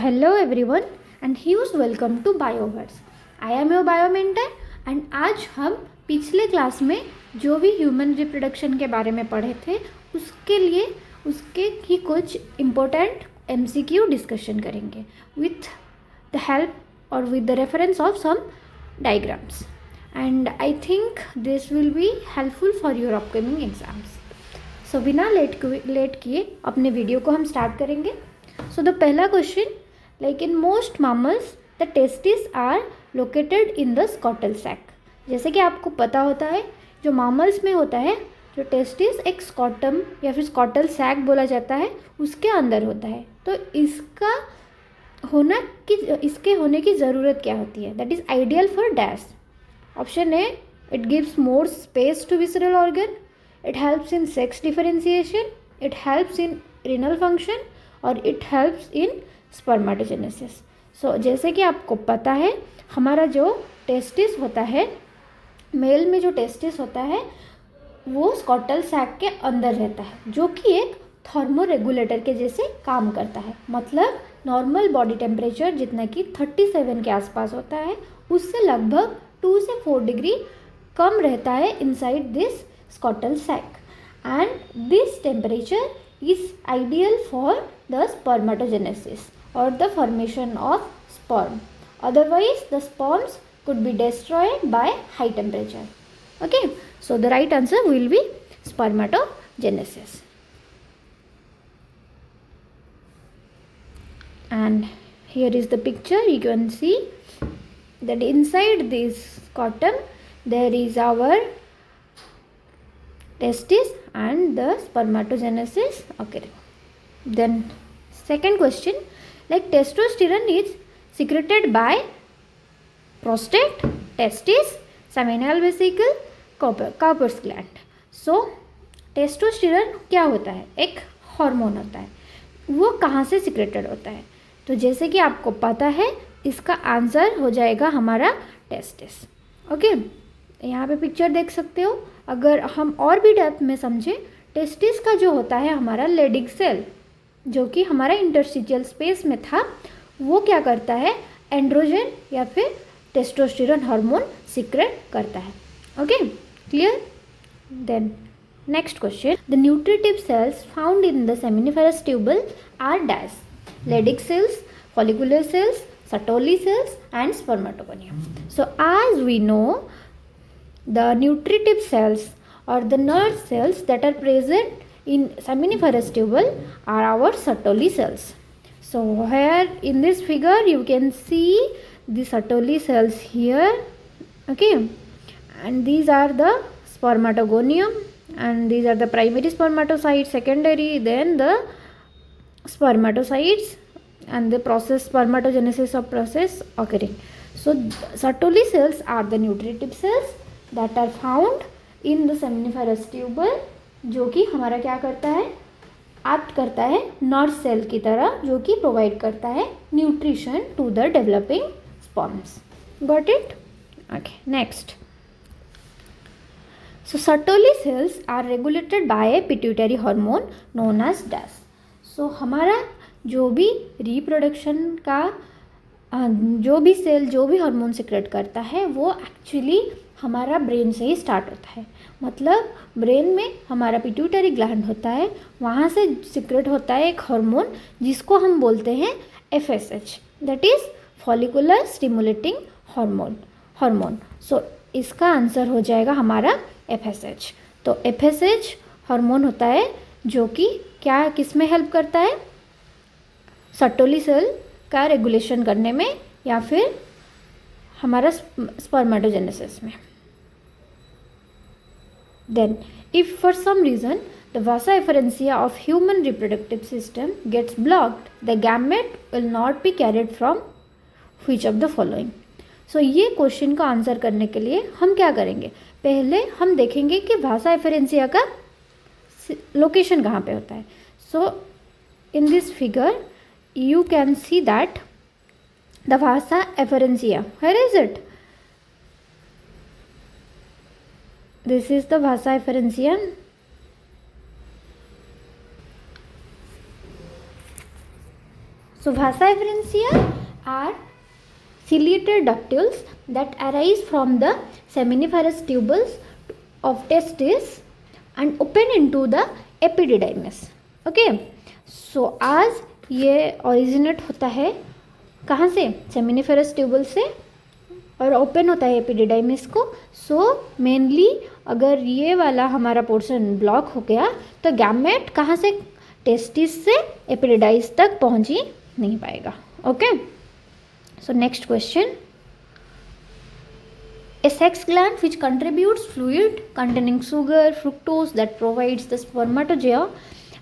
Hello everyone and huge welcome to Bioverse. I am your bio mentor and आज हम पिछले class में जो भी ह्यूमन रिप्रोडक्शन के बारे में पढ़े थे उसके ही कुछ इम्पोर्टेंट एमसीक्यू डिस्कशन करेंगे विथ द हेल्प और with the reference of some diagrams and I think this will be helpful for your upcoming exams. So बिना लेट किए अपने वीडियो को हम स्टार्ट करेंगे। So the पहला question, like in most mammals the testes are located in the scrotal sac। जैसे कि आपको पता होता है जो mammals में होता है जो टेस्टिस एक स्कॉटम या फिर स्कॉटल सैक बोला जाता है उसके अंदर होता है। तो इसके होने की ज़रूरत क्या होती है? That is ideal for dash. Option A, it gives more space to visceral organ, it helps in sex differentiation, it helps in renal function और it helps in spermatogenesis. So जैसे कि आपको पता है हमारा जो टेस्टिस होता है, मेल में जो टेस्टिस होता है वो स्कॉटल सैक के अंदर रहता है जो कि एक थर्मो रेगुलेटर के जैसे काम करता है। मतलब नॉर्मल बॉडी टेम्परेचर जितना कि 37 के आसपास होता है उससे लगभग 2 से 4 डिग्री कम रहता है inside this scrotal sac and this temperature is ideal for the spermatogenesis or the formation of sperm. Otherwise the sperms could be destroyed by high temperature. Okay, so the right answer will be spermatogenesis. And here is the picture. You can see that inside this scrotum there is our testis and the spermatogenesis occurring. Then second question, like testosterone is secreted by prostate, testis, seminal vesicle, Cowper's gland. So testosterone क्या होता है? एक hormone होता है। वो कहाँ से secreted होता है? तो जैसे कि आपको पता है इसका आंसर हो जाएगा हमारा टेस्टिस। ओके, यहाँ पे पिक्चर देख सकते हो। अगर हम और भी डेप्थ में समझें, टेस्टिस का जो होता है हमारा लेडिक सेल जो कि हमारा इंटरस्टिशियल स्पेस में था वो क्या करता है? एंड्रोजन या फिर टेस्टोस्टेरोन हार्मोन सीक्रेट करता है। Okay, clear? Then next question, the nutritive cells found in the seminiferous tubule are dash? Leydig cells, follicular cells, Sertoli cells and spermatogonium. So as we know, the nutritive cells or the nerve cells that are present in seminiferous tubule are our Sertoli cells. So here in this figure you can see the Sertoli cells here. Okay, and these are the spermatogonium and these are the primary spermatocytes, secondary, then the spermatocytes and the process spermatogenesis of process occurring. So Sertoli cells are the nutritive cells that are found in the seminiferous tubule जो कि हमारा क्या करता है? Act करता है nerve cell की तरह जो कि प्रोवाइड करता है nutrition to the developing sperms. Got it? Okay, next. So Sertoli cells are regulated by a pituitary hormone known as DAS. So हमारा जो भी रिप्रोडक्शन का जो भी सेल जो भी हार्मोन सिक्रेट करता है वो एक्चुअली हमारा ब्रेन से ही स्टार्ट होता है। मतलब ब्रेन में हमारा पिट्यूटरी ग्लैंड होता है, वहाँ से सिक्रेट होता है एक हार्मोन जिसको हम बोलते हैं FSH, that is follicular stimulating hormone. So इसका आंसर हो जाएगा हमारा FSH। तो FSH हार्मोन होता है जो कि क्या किस में हेल्प करता है? सर्टोली सेल का रेगुलेशन करने में या फिर हमारा स्पर्मेटोजेनेसिस में। Then if for some reason the vasa efferentia of human reproductive system gets blocked the gamete will not be carried from which of the following. So ये क्वेश्चन का answer करने के लिए हम क्या करेंगे? पहले हम देखेंगे कि वासा एफरेंसिया का लोकेशन कहाँ पे होता है। So in this figure you can see that the vasa efferentia, where is it? This is the vasa efferentia. So vasa efferentia are ciliated ductules that arise from the seminiferous tubules of testis and open into the epididymis. Okay, so आज ये originate होता है कहाँ से? Seminiferous tubule से और open होता है एपिडिडाइमिस को. सो मेनली अगर ये वाला हमारा पोर्शन ब्लॉक हो गया तो गैमेट कहाँ से? टेस्टिस से एपिडिडाइस तक पहुँच ही नहीं पाएगा. Okay, so next question. A sex gland which contributes fluid containing sugar, fructose that provides the spermatozoa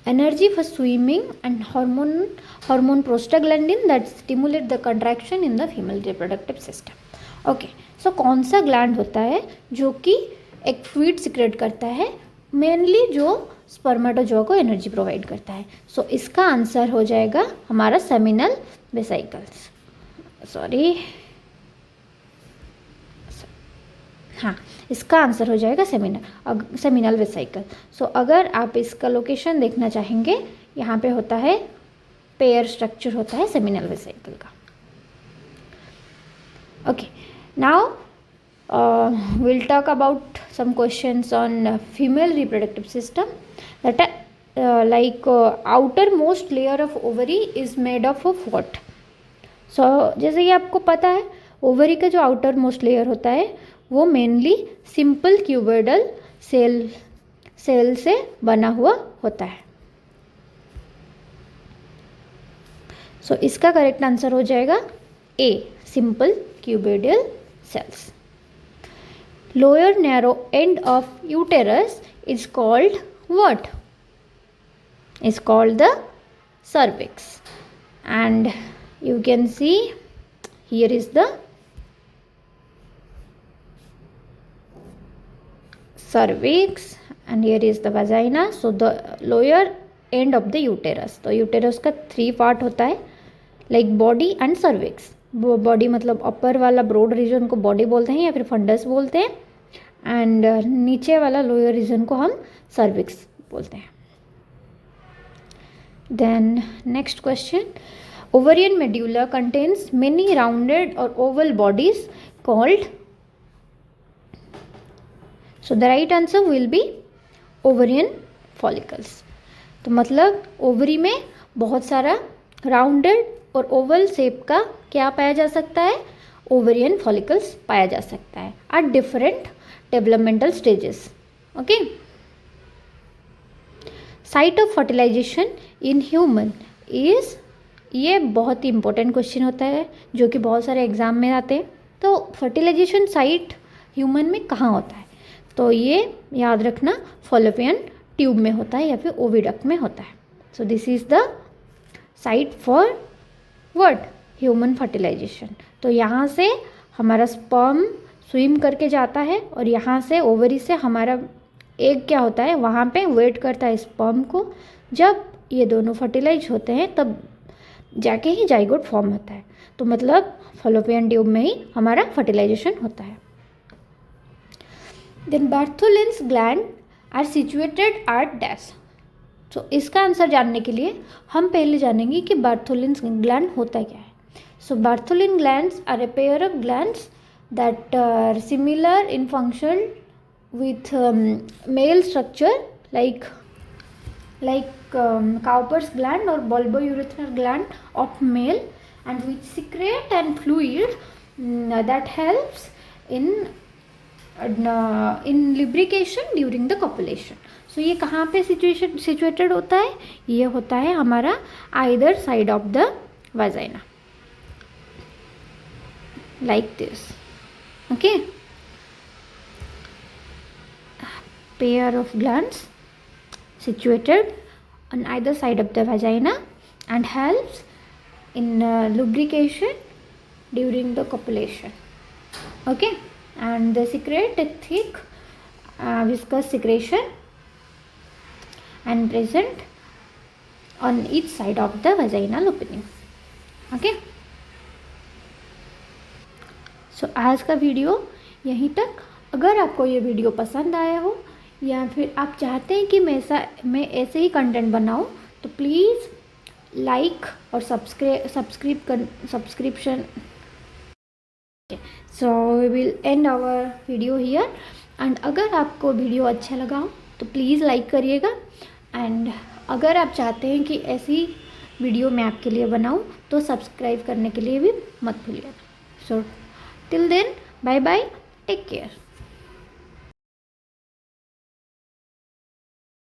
energy for swimming, and hormone prostaglandin that stimulate the contraction in the female reproductive system. Okay, so कौन सा gland होता है जो कि एक fluid secrete करता है, mainly जो स्पर्मेटोजोआ को एनर्जी प्रोवाइड करता है? सो इसका आंसर हो जाएगा हमारा सेमिनल वेसिकल्स. सॉरी, हाँ, इसका आंसर हो जाएगा सेमिनल वेसिकल. सो अगर आप इसका लोकेशन देखना चाहेंगे, यहाँ पे होता है पेयर स्ट्रक्चर होता है सेमिनल वेसिकल का. Okay, now we'll talk about some questions on female reproductive system. That outermost layer of ovary is made up of what? So जैसे कि आपको पता है ओवरी का जो आउटर मोस्ट लेयर होता है वो मेनली सिंपल क्यूबोइडल सेल से बना हुआ होता है. सो इसका करेक्ट आंसर हो जाएगा A, simple cuboidal cells. Lower narrow end of uterus is called what? Is called the cervix. And you can see here is the cervix and here is the vagina. So the lower end of the uterus. तो uterus का 3 part होता है, like body and cervix. Body मतलब अपर वाला broad reason को body बोलते हैं या फिर फंडस बोलते हैं, एंड नीचे वाला लोअर रीजन को हम सर्विक्स बोलते हैं. Then next question. Ovarian medulla contains many rounded और oval bodies called. So the right answer will be ovarian follicles. तो मतलब ओवरी में बहुत सारा राउंडेड और ओवल शेप का क्या पाया जा सकता है? ओवरियन फॉलिकल्स पाया जा सकता है at different developmental stages. Okay, site of fertilisation in human is, ये बहुत ही इंपॉर्टेंट क्वेश्चन होता है जो कि बहुत सारे एग्जाम में आते हैं. तो फर्टिलाइजेशन साइट ह्यूमन में कहाँ होता है? तो ये याद रखना फॉलोपियन ट्यूब में होता है या फिर ओविडक्ट में होता है. So this is the site for what? Human fertilisation. तो यहाँ से हमारा स्पर्म स्विम करके जाता है और यहाँ से ओवरी से हमारा एग क्या होता है वहाँ पे वेट करता है स्पर्म को. जब ये दोनों फर्टिलाइज होते हैं तब जाके ही जाइगोट फॉर्म होता है. तो मतलब फॉलोपियन ट्यूब में ही हमारा फर्टिलाइजेशन होता है. Then Bartholin's gland are situated at dash. तो इसका आंसर जानने के लिए हम पहले जानेंगे कि बार्थोलिन्स ग्लैंड होता क्या है. So Bartholin glands are a pair of glands that are similar in function with male structure like Cowper's gland or bulbourethral gland of male, and which secrete and fluid that helps in lubrication during the copulation. So ये कहाँ पे situated होता है? ये होता है हमारा either side of the vagina, like this. Okay, pair of glands situated on either side of the vagina and helps in lubrication during the copulation. Okay, and they secrete a thick viscous secretion and present on each side of the vaginal opening. Okay, so आज का video यहीं तक. अगर आपको ये video पसंद आया हो या फिर आप चाहते हैं कि मैं ऐसे ही कंटेंट बनाऊं, तो प्लीज़ लाइक और subscription. So we will end our video here. And अगर आपको वीडियो अच्छा लगा हो तो प्लीज़ लाइक करिएगा. एंड अगर आप चाहते हैं कि ऐसी वीडियो मैं आपके लिए बनाऊं तो सब्सक्राइब करने के लिए भी मत भूलिएगा. So till then, bye bye, take care.